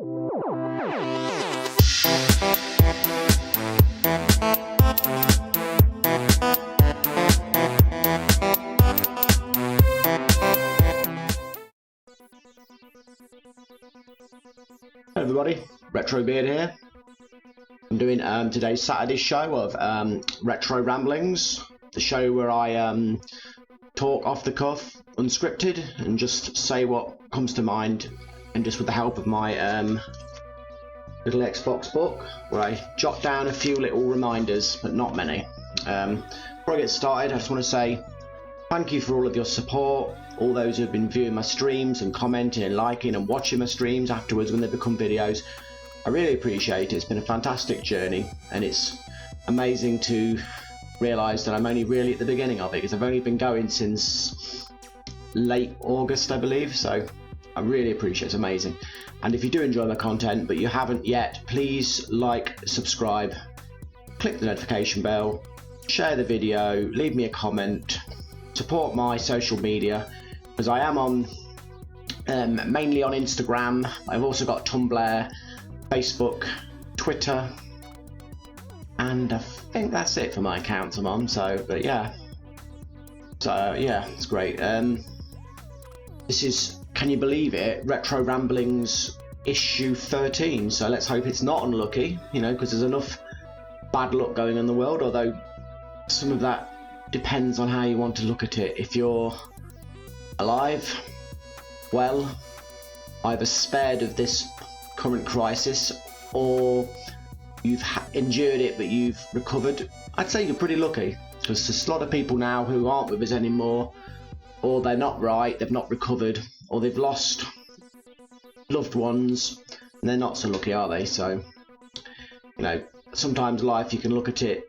Hey everybody, Retro Beard here. I'm doing today's Saturday show of Retro Ramblings, the show where I talk off the cuff, unscripted, and just say what comes to mind, and just with the help of my little Xbox book, where I jot down a few little reminders, but not many. Before I get started, I just want to say thank you for all of your support, all those who have been viewing my streams and commenting and liking and watching my streams afterwards when they become videos. I really appreciate it. It's been a fantastic journey, and it's amazing to realise that I'm only really at the beginning of it, because I've only been going since late August, I believe, so I really appreciate it. It's amazing. And if you do enjoy my content but you haven't yet, please like, subscribe, click the notification bell, share the video, leave me a comment, support my social media, because I am on mainly on Instagram. I've also got Tumblr, Facebook, Twitter, and I think that's it for my accounts I'm on. But yeah, it's great. This is, can you believe it, Retro Ramblings issue 13, so let's hope it's not unlucky, because there's enough bad luck going on in the world, although some of that depends on how you want to look at it. If you're alive, well, either spared of this current crisis, or you've endured it but you've recovered, I'd say you're pretty lucky, because there's a lot of people now who aren't with us anymore, or they're not right, they've not recovered, or they've lost loved ones, and they're not so lucky, are they? So, sometimes life, you can look at it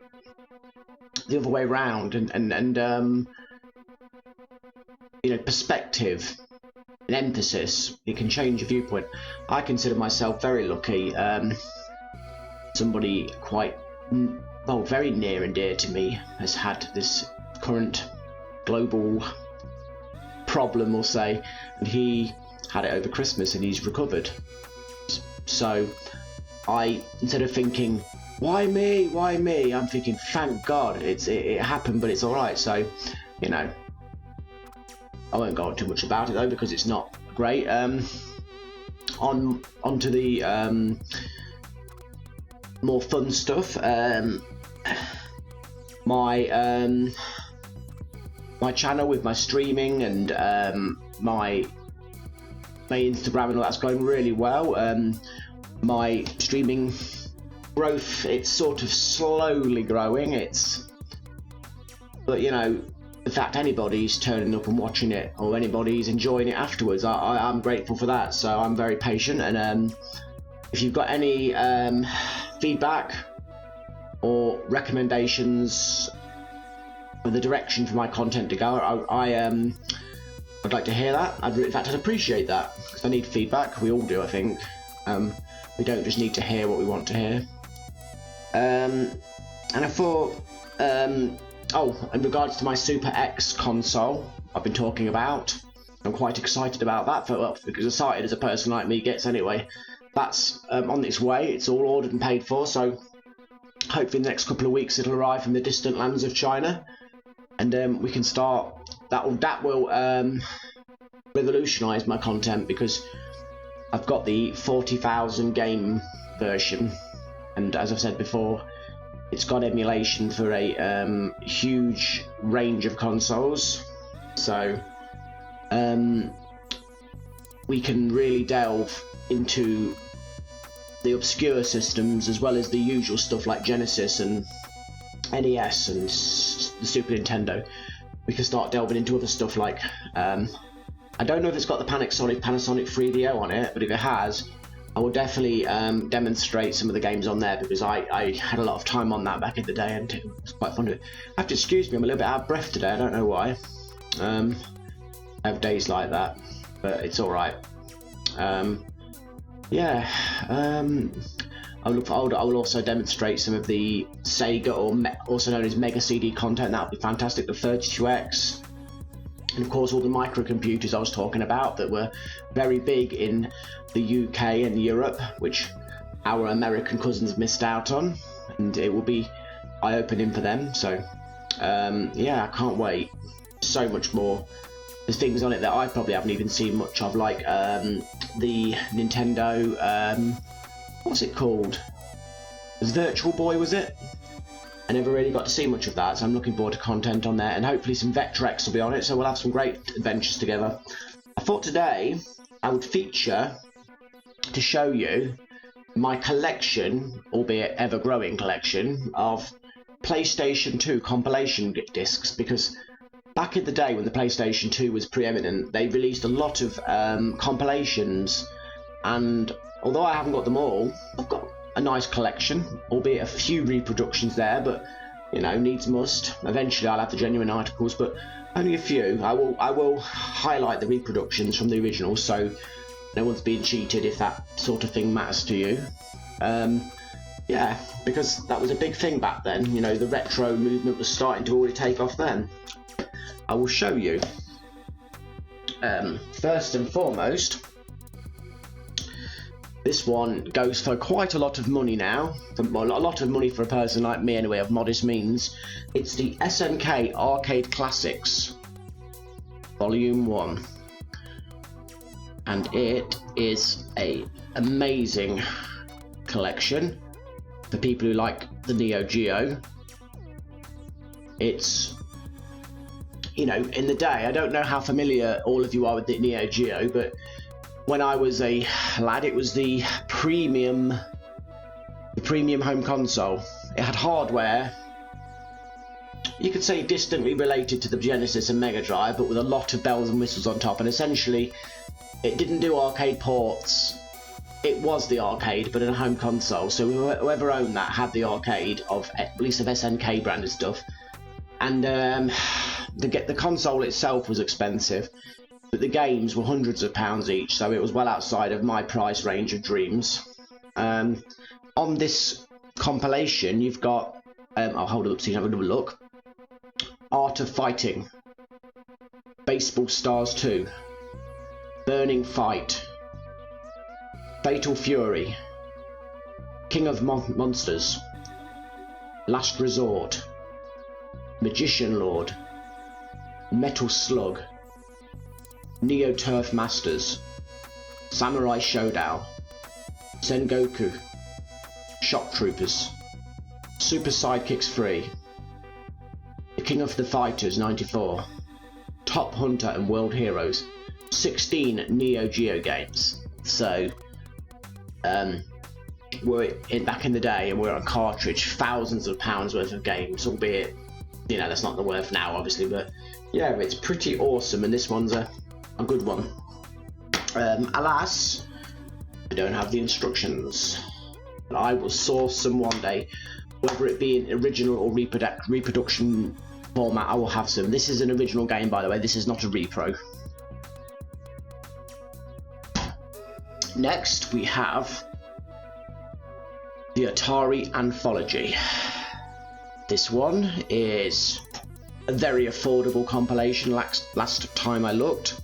the other way around, and perspective and emphasis, it can change your viewpoint. I consider myself very lucky. Somebody very near and dear to me has had this current global problem, we'll say, and he had it over Christmas and he's recovered. So instead of thinking, why me, I'm thinking, thank God it happened, but it's alright. So, I won't go on too much about it though, because it's not great. On to the more fun stuff. My channel with my streaming and my Instagram and all that's going really well. My streaming growth, it's sort of slowly growing. But the fact anybody's turning up and watching it, or anybody's enjoying it afterwards, I'm grateful for that. So I'm very patient, and if you've got any feedback or recommendations for the direction for my content to go, I'd like to hear that. In fact, I'd appreciate that, because I need feedback. We all do, I think. We don't just need to hear what we want to hear. And I thought, in regards to my Super X console I've been talking about, I'm quite excited about that, because excited as a person like me gets anyway. That's on its way. It's all ordered and paid for, so hopefully in the next couple of weeks it'll arrive from the distant lands of China, and we can start. That will revolutionise my content, because I've got the 40,000 game version, and as I've said before, it's got emulation for a huge range of consoles, so we can really delve into the obscure systems as well as the usual stuff like Genesis and NES and the Super Nintendo. We can start delving into other stuff like I don't know if it's got the Panasonic 3DO on it, but if it has, I will definitely demonstrate some of the games on there, because I had a lot of time on that back in the day and it was quite fun to do. I have to excuse me, I'm a little bit out of breath today, I don't know why. I have days like that, but it's alright. I will also demonstrate some of the Sega, or also known as Mega CD content. That would be fantastic. The 32X, And of course all the microcomputers I was talking about that were very big in the UK and Europe, which our American cousins missed out on, and it will be eye-opening for them. So yeah, I can't wait. So much more. There's things on it that I probably haven't even seen much of, like the Nintendo, what's it called? It was Virtual Boy, was it? I never really got to see much of that, so I'm looking forward to content on there, and hopefully some Vectrex will be on it, so we'll have some great adventures together. I thought today I would feature to show you my collection, albeit ever-growing collection, of PlayStation 2 compilation discs, because back in the day when the PlayStation 2 was preeminent, they released a lot of compilations, and although I haven't got them all, I've got a nice collection, albeit a few reproductions there, but you know, needs must. Eventually I'll have the genuine articles, but only a few. I will highlight the reproductions from the originals, so no one's being cheated if that sort of thing matters to you. Yeah, because that was a big thing back then, you know, the retro movement was starting to already take off then. I will show you. First and foremost, this one goes for quite a lot of money now, well, a lot of money for a person like me anyway, of modest means. It's the SNK Arcade Classics Volume 1, and it is a amazing collection for people who like the Neo Geo. It's, you know, in the day, I don't know how familiar all of you are with the Neo Geo, but when I was a lad, it was the premium home console. It had hardware, you could say distantly related to the Genesis and Mega Drive, but with a lot of bells and whistles on top, and essentially it didn't do arcade ports. It was the arcade, but in a home console, so whoever owned that had the arcade, of at least of SNK branded stuff. And the console itself was expensive, but the games were hundreds of pounds each, so it was well outside of my price range of dreams. On this compilation, you've got, I'll hold it up so you can have another look. Art of Fighting, Baseball Stars 2, Burning Fight, Fatal Fury, King of Monsters, Last Resort, Magician Lord, Metal Slug, Neo Turf Masters, Samurai Showdown, Sengoku, Shock Troopers, Super Sidekicks 3, The King of the Fighters 94, Top Hunter and World Heroes, 16 Neo Geo games. So back in the day, and we're on cartridge, thousands of pounds worth of games, albeit, you know, that's not the worth now obviously, but yeah, it's pretty awesome, and this one's a good one. Alas, I don't have the instructions, but I will source some one day, whether it be in original or reproduction format. I will have some. This is an original game, by the way, this is not a repro. Next we have the Atari Anthology. This one is a very affordable compilation. Last time I looked,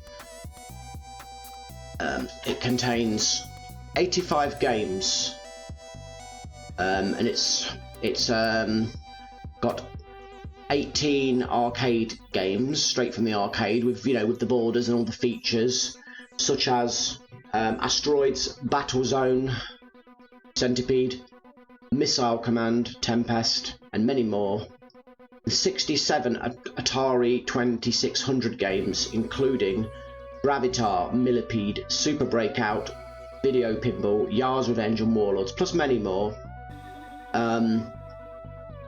it contains 85 games, and it's got 18 arcade games straight from the arcade, with, you know, with the borders and all the features such as Asteroids, Battle Zone, Centipede, Missile Command, Tempest, and many more. 67 Atari 2600 games, including Gravitar, Millipede, Super Breakout, Video Pinball, Yar's Revenge, and Warlords, plus many more.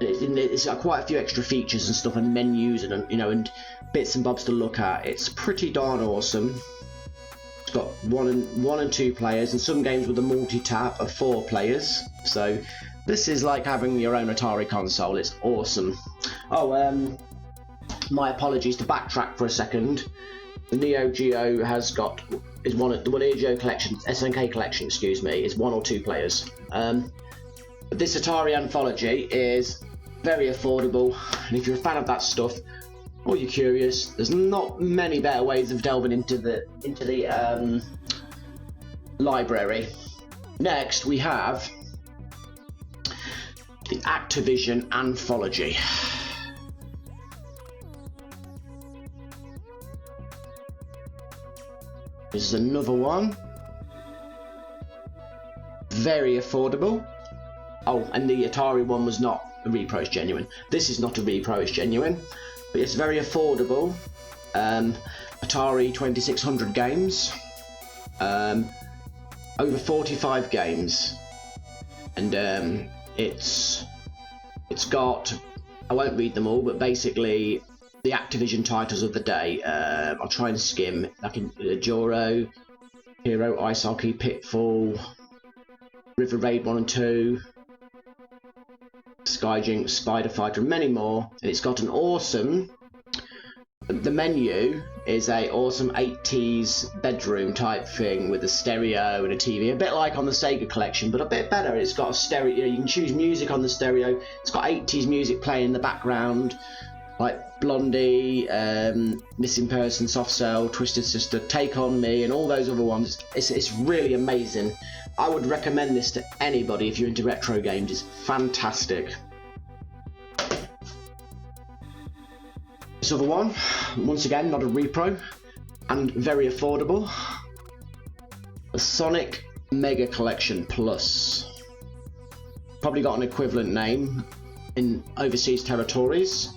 It's got quite a few extra features and stuff, and menus, and, you know, and bits and bobs to look at. It's pretty darn awesome. It's got one and two players, and some games with a multi-tap of 4 players. So this is like having your own Atari console. It's awesome. Oh, my apologies, to backtrack for a second. The Neo Geo the Neo Geo collection, SNK collection, excuse me, is 1 or 2 players. But this Atari Anthology is very affordable, and if you're a fan of that stuff, or you're curious, there's not many better ways of delving into the library. Next, we have the Activision Anthology. This is another one. Very affordable. Oh, and the Atari one was not a repro, it's genuine. This is not a repro, it's genuine. But it's very affordable. Atari 2600 games. Over 45 games. And it's got, I won't read them all, but basically the Activision titles of the day. I'll try and skim. Like in Joro, Hero, Ice Hockey, Pitfall, River Raid 1 and 2, Skyjinx, Spider Fighter, and many more. And it's got an awesome, the menu is a awesome 80s bedroom type thing with a stereo and a TV, a bit like on the Sega Collection, but a bit better. It's got a stereo, you can choose music on the stereo. It's got 80s music playing in the background, like Blondie, Missing Person, Soft Cell, Twisted Sister, Take On Me, and all those other ones. It's really amazing. I would recommend this to anybody if you're into retro games. It's fantastic. This other one, once again, not a repro, and very affordable. The Sonic Mega Collection Plus. Probably got an equivalent name in overseas territories,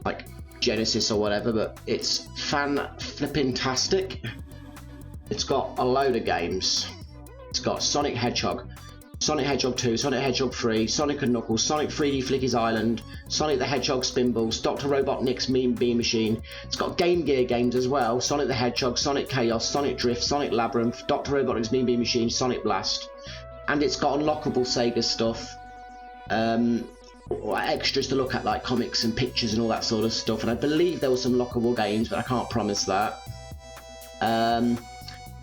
like Genesis or whatever, but it's fan-flipping-tastic. It's got a load of games. It's got Sonic Hedgehog, Sonic Hedgehog 2, Sonic Hedgehog 3, Sonic and Knuckles, Sonic 3D Flicky's Island, Sonic the Hedgehog Spinballs, Dr. Robotnik's Mean Bean Machine. It's got Game Gear games as well, Sonic the Hedgehog, Sonic Chaos, Sonic Drift, Sonic Labyrinth, Dr. Robotnik's Mean Bean Machine, Sonic Blast. And it's got unlockable Sega stuff, extras to look at, like comics and pictures and all that sort of stuff. And I believe there were some lockable games, but I can't promise that.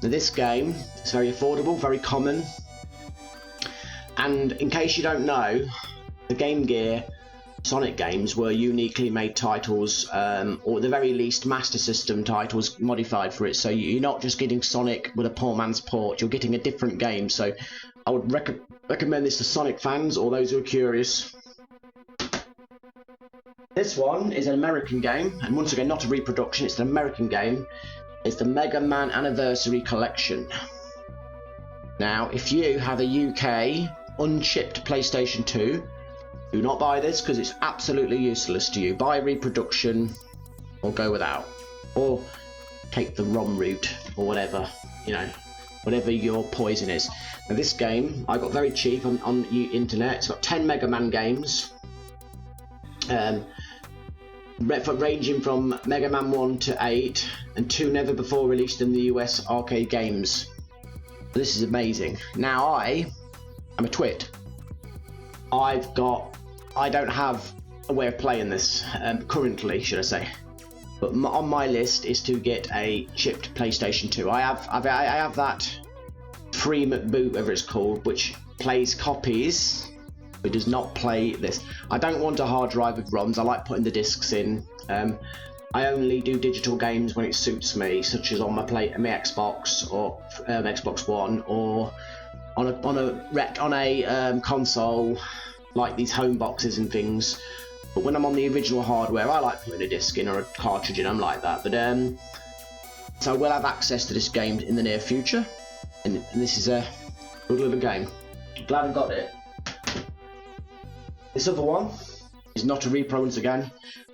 This game is very affordable, very common. And in case you don't know, the Game Gear Sonic games were uniquely made titles, or at the very least Master System titles modified for it. So you're not just getting Sonic with a poor man's port, you're getting a different game. So I would recommend this to Sonic fans or those who are curious. This one is an American game, and once again not a reproduction, it's an American game. It's the Mega Man Anniversary Collection. Now, if you have a UK unchipped PlayStation 2, do not buy this because it's absolutely useless to you. Buy reproduction or go without. Or take the ROM route or whatever, you know, whatever your poison is. Now this game I got very cheap on the internet. It's got 10 Mega Man games. Ranging from Mega Man 1 to 8 and 2 never before released in the US arcade games. This is amazing. Now I'm a twit. I don't have a way of playing this currently, should I say. But on my list is to get a chipped PlayStation 2. I have that free McBoot, whatever it's called, which plays copies. It does not play this. I don't want a hard drive with ROMs. I like putting the discs in. I only do digital games when it suits me, such as on my Xbox or Xbox One, or on a console, like these home boxes and things. But when I'm on the original hardware, I like putting a disc in or a cartridge in. I'm like that. But so we'll have access to this game in the near future, and this is a good little game. Glad I got it. This other one is not a repro once again.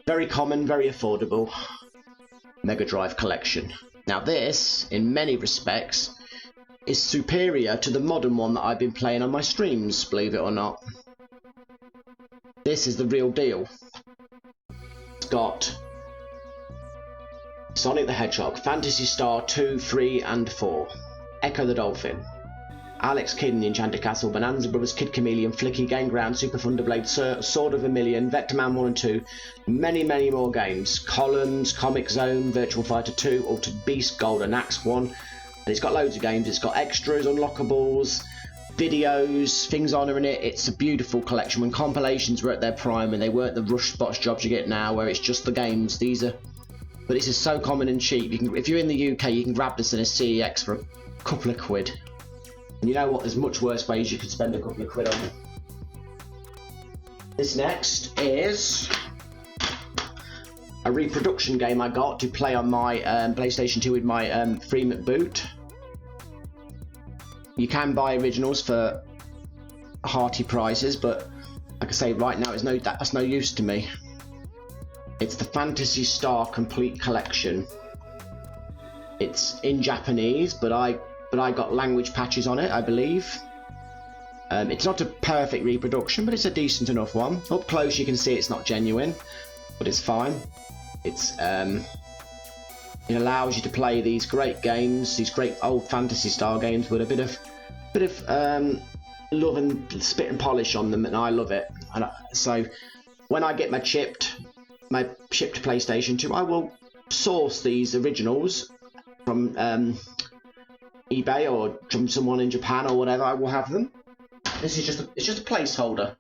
Very common, very affordable. Mega Drive Collection. Now this, in many respects, is superior to the modern one that I've been playing on my streams, believe it or not. This is the real deal. It's got Sonic the Hedgehog, Phantasy Star 2, 3 and 4, Echo the Dolphin, Alex Kidd in the Enchanted Castle, Bonanza Brothers, Kid Chameleon, Flicky, Game Ground, Super Thunderblade, Sword of Vermilion, Vector Man 1 and 2, many more games. Columns, Comic Zone, Virtual Fighter 2, Altered Beast, Golden Axe 1, and it's got loads of games. It's got extras, unlockables, videos, things honouring it. It's a beautiful collection. When compilations were at their prime and they weren't the rush spots jobs you get now, where it's just the games. But this is so common and cheap. If you're in the UK, you can grab this in a CEX for a couple of quid. And you know what? There's much worse ways you could spend a couple of quid on. This next is a reproduction game I got to play on my PlayStation 2 with my free McBoot. You can buy originals for hearty prices, but like I say, right now that's no use to me. It's the Phantasy Star Complete Collection. It's in Japanese, but I got language patches on it, I believe. It's not a perfect reproduction, but it's a decent enough one. Up close you can see it's not genuine, but it's fine. It allows you to play these great games, these great old Phantasy Star games with a bit of love and spit and polish on them, and I love it. So when I get my chipped PlayStation 2, I will source these originals from eBay or from someone in Japan or whatever. I will have them. This is just a placeholder.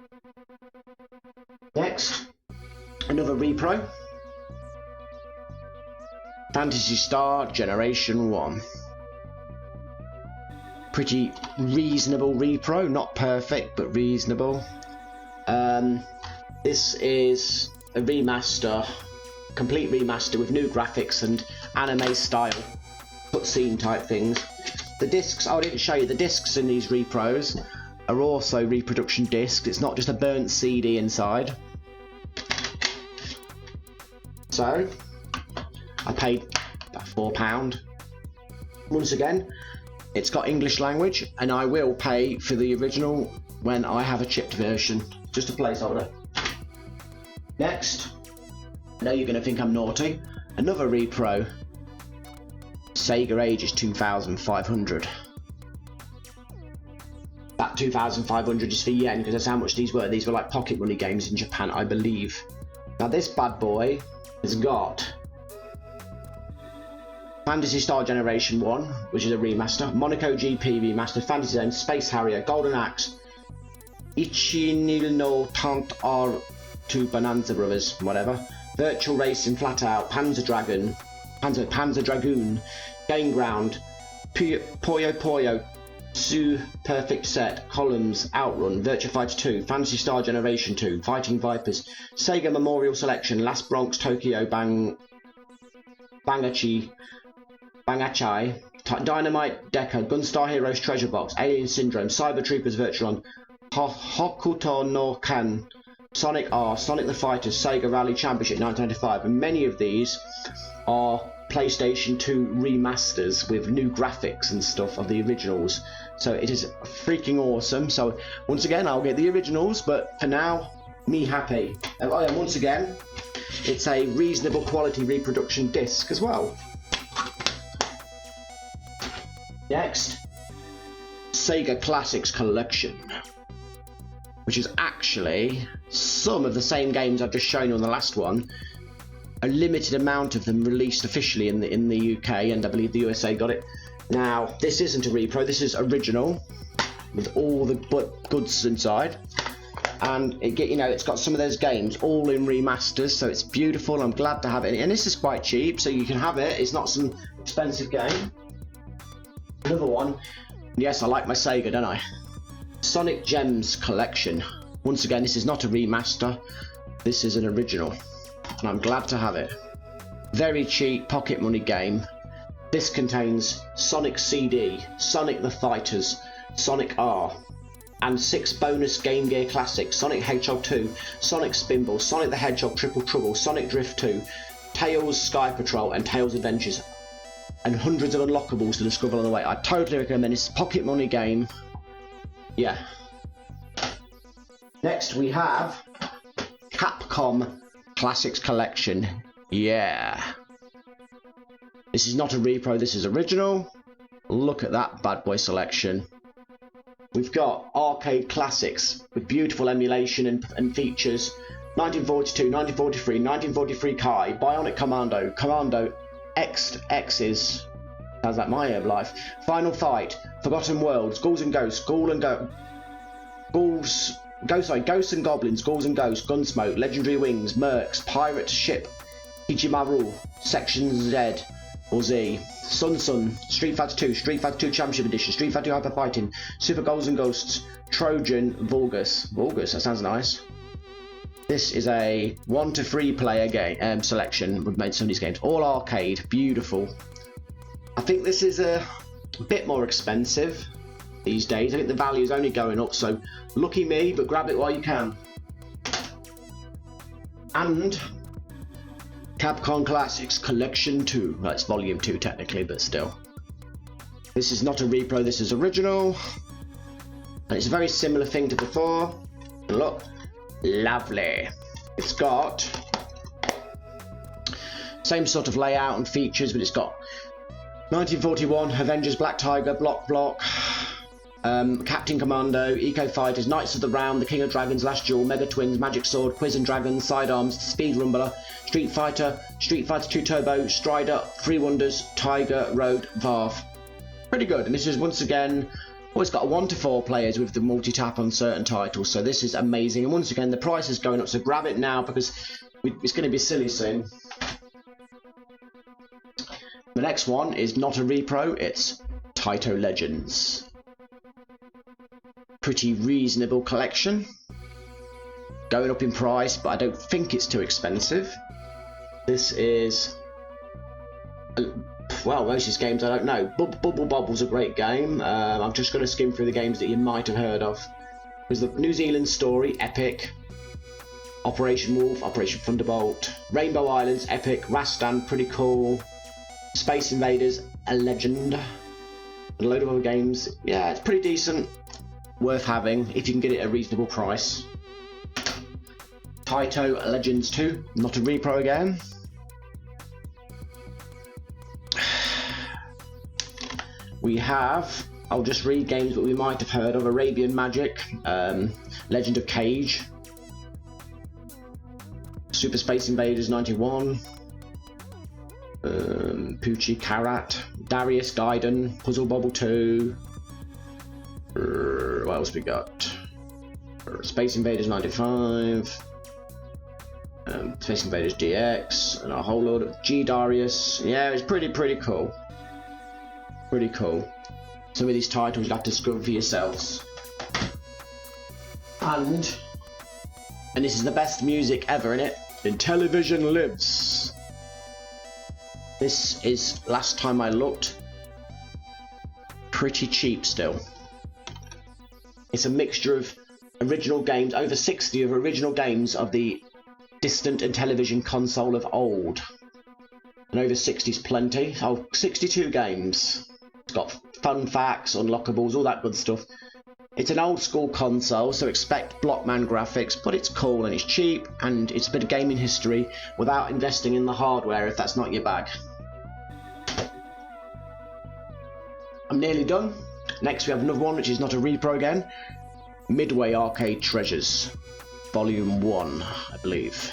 Next, another repro. Phantasy Star Generation 1. Pretty reasonable repro, not perfect, but reasonable. This is a remaster, complete remaster with new graphics and anime style cutscene type things. The discs, I didn't show you, the discs in these repros are also reproduction discs. It's not just a burnt CD inside. So I paid about £4. Once again, it's got English language, and I will pay for the original when I have a chipped version. Just a placeholder. Next, I know you're going to think I'm naughty. Another repro. Sega Ages 2500. That 2500 is for yen, because that's how much these were. These were like pocket money games in Japan, I believe. Now this bad boy has got Phantasy Star Generation 1, which is a remaster, Monaco GP remaster, Fantasy Zone, Space Harrier, Golden Axe, Ichinil no Tant R2 Bonanza Brothers, whatever, Virtual Racing Flat Out, Panzer Dragoon, Game Ground, Puyo Puyo, Su Perfect Set, Columns, Outrun, Virtua Fighter 2, Phantasy Star Generation 2, Fighting Vipers, Sega Memorial Selection, Last Bronx Tokyo Bangachai, Dynamite Deca, Gunstar Heroes Treasure Box, Alien Syndrome, Cyber Troopers Virtuon, Hokuto no Ken, Sonic R, Sonic the Fighters, Sega Rally Championship 1995, and many of these are PlayStation 2 remasters with new graphics and stuff of the originals. So it is freaking awesome. So once again, I'll get the originals, but for now, me happy. And once again, it's a reasonable quality reproduction disc as well. Next, Sega Classics Collection, which is actually some of the same games I've just shown you on the last one. A limited amount of them released officially in the UK, and I believe the USA got it. Now, this isn't a repro, this is original with all the goods inside, and it's got some of those games all in remasters, so it's beautiful. I'm glad to have it, and this is quite cheap, so you can have it. It's not some expensive game. Another one. Yes, I like my Sega, don't I? Sonic Gems Collection. Once again, this is not a remaster, this is an original, and I'm glad to have it. Very cheap pocket money game. This contains Sonic CD, Sonic the Fighters, Sonic R, and 6 bonus Game Gear classics: Sonic Hedgehog 2, Sonic Spinball, Sonic the Hedgehog Triple Trouble, Sonic Drift 2, Tails Sky Patrol, and Tails Adventures, and hundreds of unlockables to discover on the way. I totally recommend this pocket money game. Yeah. Next we have Capcom Classics Collection. Yeah. This is not a repro, this is original. Look at that bad boy selection. We've got arcade classics with beautiful emulation and features. 1942, 1943, 1943 Kai, Bionic Commando, Commando X's, sounds like my way of life, Final Fight, Forgotten Worlds, Ghouls and Ghosts, Ghosts and Goblins, Ghouls and Ghosts, Gunsmoke, Legendary Wings, Mercs, Pirate Ship, Hijimaru, Section Z or Z, Sun, Street Fighter 2, Street Fighter 2 Championship Edition, Street Fighter 2 Hyper Fighting, Super Ghouls and Ghosts, Trojan, Vulgus, that sounds nice. This is a 1 to 3 player game selection. We've made some of these games, all arcade, beautiful. I think this is a bit more expensive these days. I think the value is only going up, so lucky me, but grab it while you can. And Capcom Classics Collection 2. Well, it's Volume 2 technically, but still. This is not a repro, this is original. And it's a very similar thing to before. And look, lovely. It's got same sort of layout and features, but it's got 1941, Avengers, Black Tiger, Block, Captain Commando, Eco Fighters, Knights of the Round, The King of Dragons, Last Duel, Mega Twins, Magic Sword, Quiz and Dragons, Sidearms, Speed Rumbler, Street Fighter 2 Turbo, Strider, Three Wonders, Tiger, Road, Varf. Pretty good, and this is once again, it's got a 1 to 4 players with the multi-tap on certain titles, so this is amazing. And once again, the price is going up, so grab it now because it's going to be silly soon. The next one is not a repro, it's Taito Legends. Pretty reasonable collection. Going up in price, but I don't think it's too expensive. This is, well, most of these games I don't know. Bubble Bobble's a great game. I'm just going to skim through the games that you might have heard of. There's the New Zealand Story, epic. Operation Wolf, Operation Thunderbolt. Rainbow Islands, epic. Rastan, pretty cool. Space Invaders, a legend. And a load of other games. Yeah, it's pretty decent. Worth having if you can get it at a reasonable price. Taito Legends 2, not a repro again. We have, I'll just read games that we might have heard of. Arabian Magic, Legend of Cage, Super Space Invaders 91, Poochie Karat, Darius Gaiden, Puzzle Bobble 2, what else we got? Space Invaders 95, Space Invaders DX, and a whole load of G Darius. Yeah, it's pretty cool. Pretty cool. Some of these titles you'll have to discover for yourselves. And this is the best music ever, innit? Intellivision Lives. This is, last time I looked, pretty cheap still. It's a mixture of original games, over 60 of original games of the distant Intellivision console of old. And over 60's plenty. Oh, 62 games. It's got fun facts, unlockables, all that good stuff. It's an old school console, so expect Blockman graphics, but it's cool and it's cheap, and it's a bit of gaming history without investing in the hardware if that's not your bag. I'm nearly done. Next we have another one which is not a repro again. Midway Arcade Treasures, Volume 1, I believe.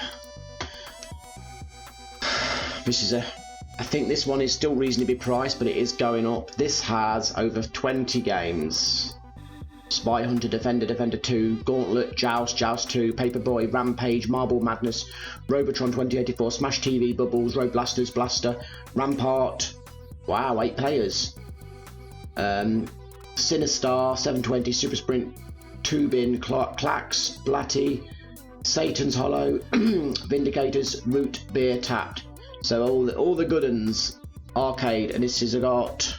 This is I think this one is still reasonably priced, but it is going up. This has over 20 games. Spy Hunter, Defender, Defender 2, Gauntlet, Joust, Joust 2, Paperboy, Rampage, Marble Madness, Robotron 2084, Smash TV, Bubbles, Road Blasters, Blaster, Rampart. Wow, 8 players. Sinistar, 720, Super Sprint, Tubin, Clax, Blatty, Satan's Hollow, Vindicators, Root, Beer, Tapped. So all the good uns, arcade, and this has got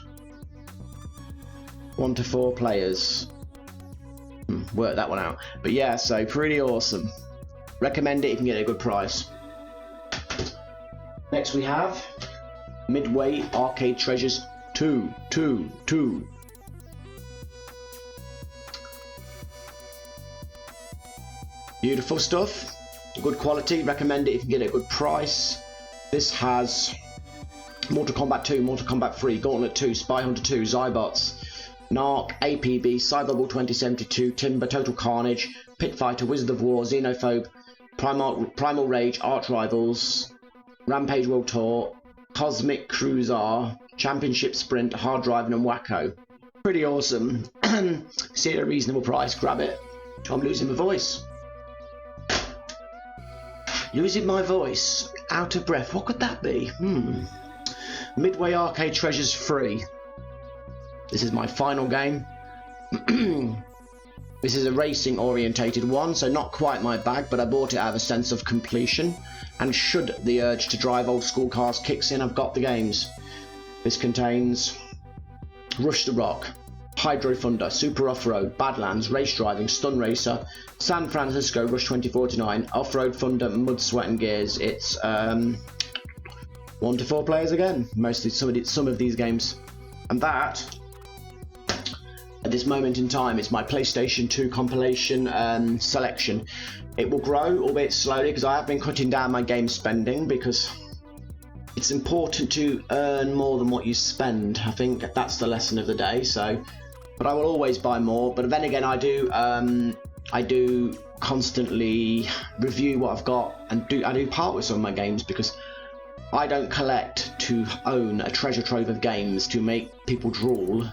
1 to 4 players. Work that one out. But yeah, so pretty awesome. Recommend it if you can get it at a good price. Next we have Midway Arcade Treasures 2. Beautiful stuff, good quality, recommend it if you can get it at a good price. This has Mortal Kombat 2, Mortal Kombat 3, Gauntlet 2, Spy Hunter 2, Zybots, Narc, APB, Cyberball 2072, Timber, Total Carnage, Pit Fighter, Wizard of War, Xenophobe, Primal Rage, Arch Rivals, Rampage World Tour, Cosmic Cruiser, Championship Sprint, Hard Driving and Wacko. Pretty awesome. See it at a reasonable price, grab it. I'm losing my voice. Losing my voice. Out of breath. What could that be? Midway Arcade Treasures free. This is my final game. This is a racing orientated one, so not quite my bag, but I bought it out of a sense of completion. And should the urge to drive old school cars kicks in, I've got the games. This contains Rush the Rock, Hydro Thunder, Super Off-Road, Badlands, Race Driving, Stun Racer, San Francisco, Rush 2049, Off-Road Thunder, Mud, Sweat and Gears. It's 1 to 4 players again, mostly some of these games. And that, at this moment in time, is my PlayStation 2 compilation selection. It will grow, albeit slowly, because I have been cutting down my game spending, because it's important to earn more than what you spend. I think that's the lesson of the day. So, but I will always buy more. But then again, I do constantly review what I've got, and I do part with some of my games, because I don't collect to own a treasure trove of games to make people drool.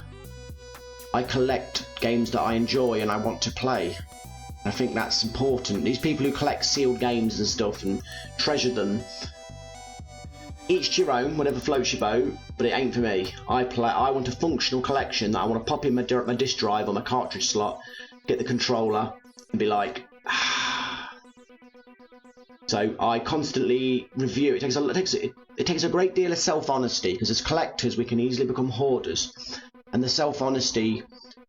I collect games that I enjoy and I want to play. I think that's important. These people who collect sealed games and stuff and treasure them, each to your own, whatever floats your boat, but it ain't for me. I want a functional collection that I want to pop in my disc drive or my cartridge slot, get the controller, and be like, So I constantly review. It takes a great deal of self-honesty, because as collectors we can easily become hoarders, and the self-honesty,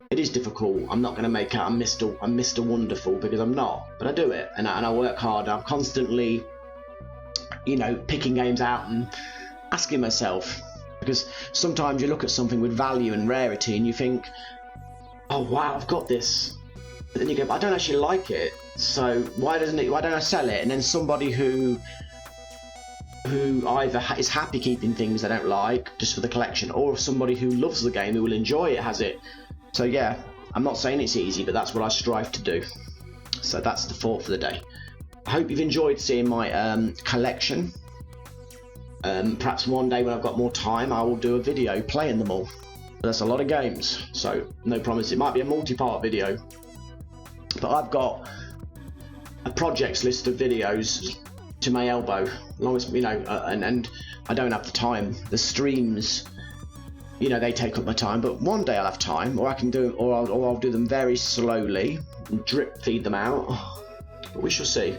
it is difficult. I'm not going to make out I'm Mr. Wonderful, because I'm not, but I do it, and I work hard. I'm constantly, picking games out and asking myself, because sometimes you look at something with value and rarity and you think, oh wow, I've got this, but then you go, I don't actually like it, so why don't I sell it? And then somebody who either is happy keeping things they don't like just for the collection, or somebody who loves the game, who will enjoy it, has it. So yeah, I'm not saying it's easy, but that's what I strive to do. So that's the thought for the day. I hope you've enjoyed seeing my collection. Perhaps one day when I've got more time, I will do a video playing them all. But that's a lot of games, so no promise. It might be a multi-part video, but I've got a projects list of videos to my elbow, as long as and I don't have the time. The streams, they take up my time, but one day I'll have time, or I can do, or I'll do them very slowly and drip feed them out. But we shall see.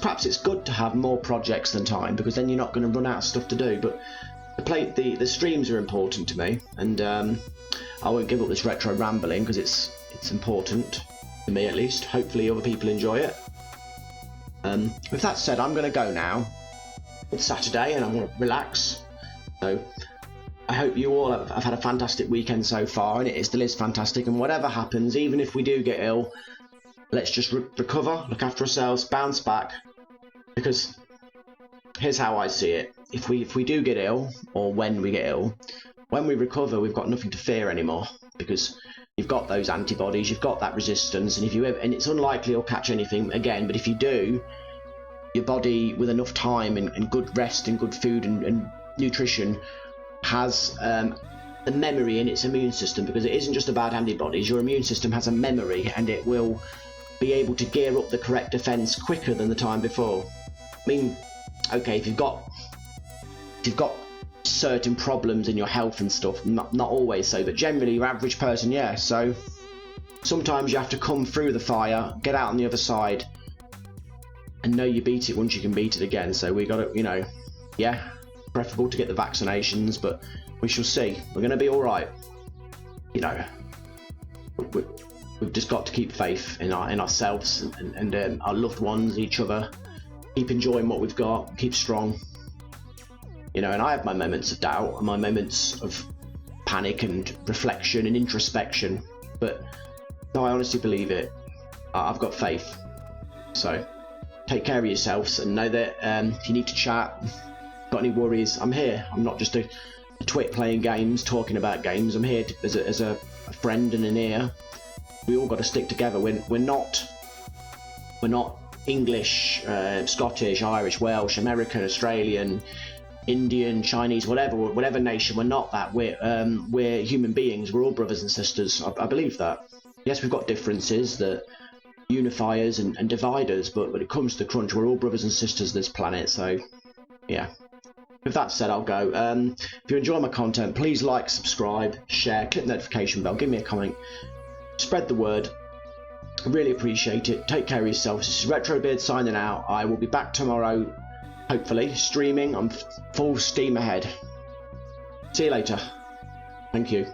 Perhaps it's good to have more projects than time, because then you're not going to run out of stuff to do. But the streams are important to me, and I won't give up this retro rambling, because it's important to me, at least. Hopefully other people enjoy it. With that said, I'm going to go now. It's Saturday and I'm going to relax. So I hope you all have had a fantastic weekend so far, and it still is fantastic. And whatever happens, even if we do get ill, let's just recover, look after ourselves, bounce back. Because here's how I see it: if we do get ill, or when we get ill, when we recover, we've got nothing to fear anymore, because you've got those antibodies, you've got that resistance, and it's unlikely you'll catch anything again. But if you do, your body, with enough time and good rest and good food and nutrition, has the memory in its immune system, because it isn't just about antibodies. Your immune system has a memory, and it will be able to gear up the correct defense quicker than the time before. I mean, okay, if you've got certain problems in your health and stuff, not always so, but generally your average person, yeah. So sometimes you have to come through the fire, get out on the other side, and know you beat it once you can beat it again. So we got to, yeah, preferable to get the vaccinations, but we shall see. We're going to be all right. We've just got to keep faith in ourselves and our loved ones, each other. Keep enjoying what we've got. Keep strong. And I have my moments of doubt and my moments of panic and reflection and introspection. But no, I honestly believe it. I've got faith. So take care of yourselves, and know that if you need to chat, got any worries, I'm here. I'm not just a twit playing games, talking about games. I'm here as a friend and an ear. We all got to stick together. We're not English, Scottish, Irish, Welsh, American, Australian, Indian, Chinese, whatever nation. We're not that. We're human beings. We're all brothers and sisters. I believe that. Yes, we've got differences that unify us and divide us, but when it comes to crunch, we're all brothers and sisters this planet. So, yeah. With that said, I'll go. If you enjoy my content, please like, subscribe, share, click the notification bell, give me a comment, spread the word. I really appreciate it. Take care of yourselves. This is Retrobeard signing out. I will be back tomorrow, hopefully, streaming on full steam ahead. See you later. Thank you.